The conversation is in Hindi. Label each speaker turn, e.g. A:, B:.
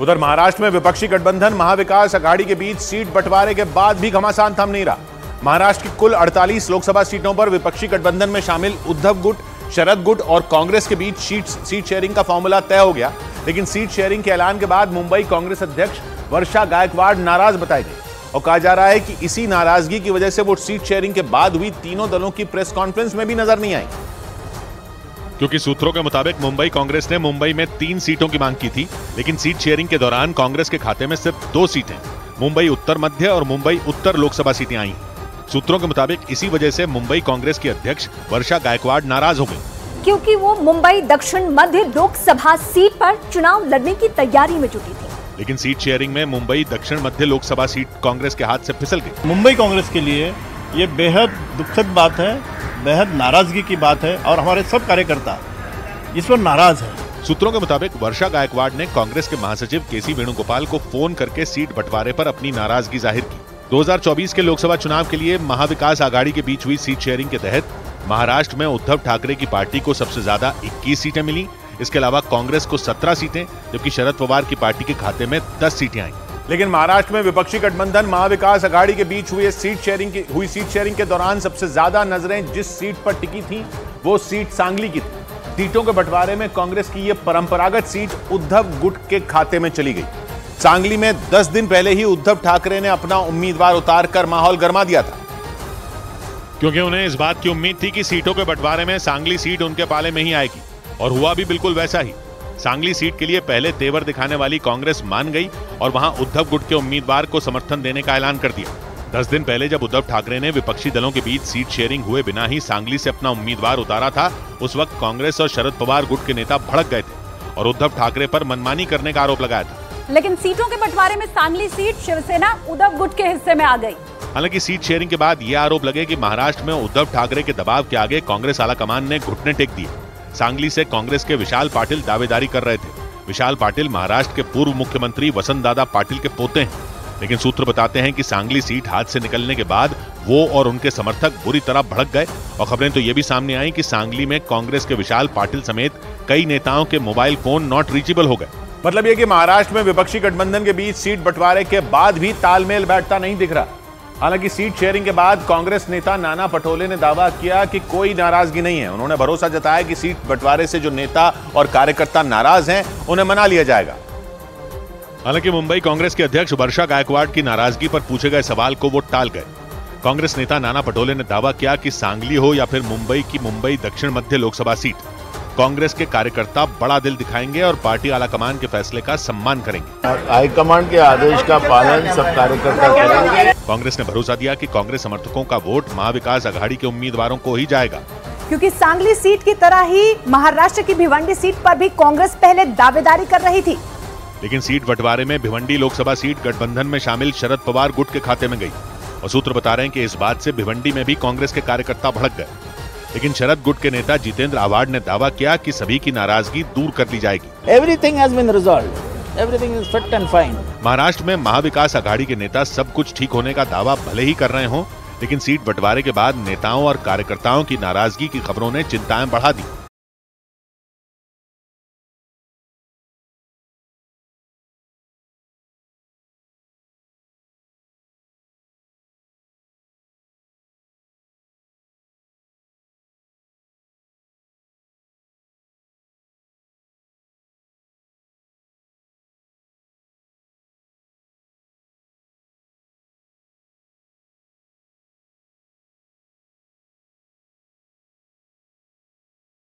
A: उधर महाराष्ट्र में विपक्षी गठबंधन महाविकास अघाड़ी के बीच सीट बंटवारे के बाद भी घमासान थम नहीं रहा। महाराष्ट्र की कुल 48 लोकसभा सीटों पर विपक्षी गठबंधन में शामिल उद्धव गुट, शरद गुट और कांग्रेस के बीच सीट शेयरिंग का फॉर्मूला तय हो गया। लेकिन सीट शेयरिंग के ऐलान के बाद मुंबई कांग्रेस अध्यक्ष वर्षा गायकवाड़ नाराज बताई गई और कहा जा रहा है कि इसी नाराजगी की वजह से वो सीट शेयरिंग के बाद हुई तीनों दलों की प्रेस कॉन्फ्रेंस में भी नजर नहीं आई।
B: क्योंकि सूत्रों के मुताबिक मुंबई कांग्रेस ने मुंबई में 3 सीटों की मांग की थी, लेकिन सीट शेयरिंग के दौरान कांग्रेस के खाते में सिर्फ 2 सीटें मुंबई उत्तर मध्य और मुंबई उत्तर लोकसभा सीटें आई। सूत्रों के मुताबिक इसी वजह से मुंबई कांग्रेस की अध्यक्ष वर्षा गायकवाड़ नाराज हो गई,
C: क्योंकि वो मुंबई दक्षिण मध्य लोकसभा सीट पर चुनाव लड़ने की तैयारी में जुटी थी।
B: लेकिन सीट शेयरिंग में मुंबई दक्षिण मध्य लोकसभा सीट कांग्रेस के हाथ से फिसल गई।
D: मुंबई कांग्रेस के लिए ये बेहद दुखद बात है, बेहद नाराजगी की बात है और हमारे सब कार्यकर्ता इस पर नाराज है।
B: सूत्रों के मुताबिक वर्षा गायकवाड़ ने कांग्रेस के महासचिव केसी वेणुगोपाल को फोन करके सीट बंटवारे पर अपनी नाराजगी जाहिर की। 2024 के लोकसभा चुनाव के लिए महाविकास आघाड़ी के बीच हुई सीट शेयरिंग के तहत महाराष्ट्र में उद्धव ठाकरे की पार्टी को सबसे ज्यादा 21 सीटें मिली। इसके अलावा कांग्रेस को 17 सीटें, जबकि शरद पवार की पार्टी के खाते में 10 सीटें आई।
A: लेकिन महाराष्ट्र में विपक्षी गठबंधन महाविकास अघाड़ी के बीच हुई सीट शेयरिंग के दौरान सबसे ज्यादा नजरें जिस सीट पर टिकी थी वो सीट सांगली की थी। सीटों के बंटवारे में कांग्रेस की यह परंपरागत सीट उद्धव गुट के खाते में चली गई। सांगली में 10 दिन पहले ही उद्धव ठाकरे ने अपना उम्मीदवार उतारकर माहौल गर्मा दिया था,
B: क्योंकि उन्हें इस बात की उम्मीद थी कि सीटों के बंटवारे में सांगली सीट उनके पाले में ही आएगी, और हुआ भी बिल्कुल वैसा ही। सांगली सीट के लिए पहले तेवर दिखाने वाली कांग्रेस मान गई और वहां उद्धव गुट के उम्मीदवार को समर्थन देने का ऐलान कर दिया। 10 दिन पहले जब उद्धव ठाकरे ने विपक्षी दलों के बीच सीट शेयरिंग हुए बिना ही सांगली से अपना उम्मीदवार उतारा था, उस वक्त कांग्रेस और शरद पवार गुट के नेता भड़क गए थे और उद्धव ठाकरे पर मनमानी करने का आरोप लगाया था।
C: लेकिन सीटों के बंटवारे में सांगली सीट शिवसेना उद्धव गुट के हिस्से में आ गई।
B: हालांकि सीट शेयरिंग के बाद ये आरोप लगे कि महाराष्ट्र में उद्धव ठाकरे के दबाव के आगे कांग्रेस आलाकमान ने घुटने टेक दिए। सांगली से कांग्रेस के विशाल पाटिल दावेदारी कर रहे थे। विशाल पाटिल महाराष्ट्र के पूर्व मुख्यमंत्री वसंतदादा पाटिल के पोते हैं, लेकिन सूत्र बताते हैं कि सांगली सीट हाथ से निकलने के बाद वो और उनके समर्थक बुरी तरह भड़क गए और खबरें तो ये भी सामने आई कि सांगली में कांग्रेस के विशाल पाटिल समेत कई नेताओं के मोबाइल फोन नॉट रीचेबल हो गए।
A: मतलब ये कि महाराष्ट्र में विपक्षी गठबंधन के बीच सीट बंटवारे के बाद भी तालमेल बैठता नहीं दिख रहा। हालांकि सीट शेयरिंग के बाद कांग्रेस नेता नाना पटोले ने दावा किया कि कोई नाराजगी नहीं है। उन्होंने भरोसा जताया कि सीट बंटवारे से जो नेता और कार्यकर्ता नाराज हैं उन्हें मना लिया जाएगा।
B: हालांकि मुंबई कांग्रेस के अध्यक्ष वर्षा गायकवाड़ की नाराजगी पर पूछे गए सवाल को वो टाल गए। कांग्रेस नेता नाना पटोले ने दावा किया कि सांगली हो या फिर मुंबई की मुंबई दक्षिण मध्य लोकसभा सीट, कांग्रेस के कार्यकर्ता बड़ा दिल दिखाएंगे और पार्टी आलाकमान के फैसले का सम्मान करेंगे।
E: हाईकमान के आदेश का पालन सब कार्यकर्ता करेंगे।
B: कांग्रेस ने भरोसा दिया कि कांग्रेस समर्थकों का वोट महाविकास अघाड़ी के उम्मीदवारों को ही जाएगा,
C: क्योंकि सांगली सीट की तरह ही महाराष्ट्र की भिवंडी सीट पर भी कांग्रेस पहले दावेदारी कर रही थी।
B: लेकिन सीट बंटवारे में भिवंडी लोकसभा सीट गठबंधन में शामिल शरद पवार गुट के खाते में गई और सूत्र बता रहे हैं कि इस बात से भिवंडी में भी कांग्रेस के कार्यकर्ता भड़क गए। लेकिन शरद गुट के नेता जितेंद्र आवाड़ ने दावा किया कि सभी की नाराजगी दूर कर ली जाएगी।
F: Everything has been resolved. Everything is fit and fine.
B: Maharashtra में महाविकास अघाड़ी के नेता सब कुछ ठीक होने का दावा भले ही कर रहे हों, लेकिन सीट बंटवारे के बाद नेताओं और कार्यकर्ताओं की नाराजगी की खबरों ने चिंताएं बढ़ा दी।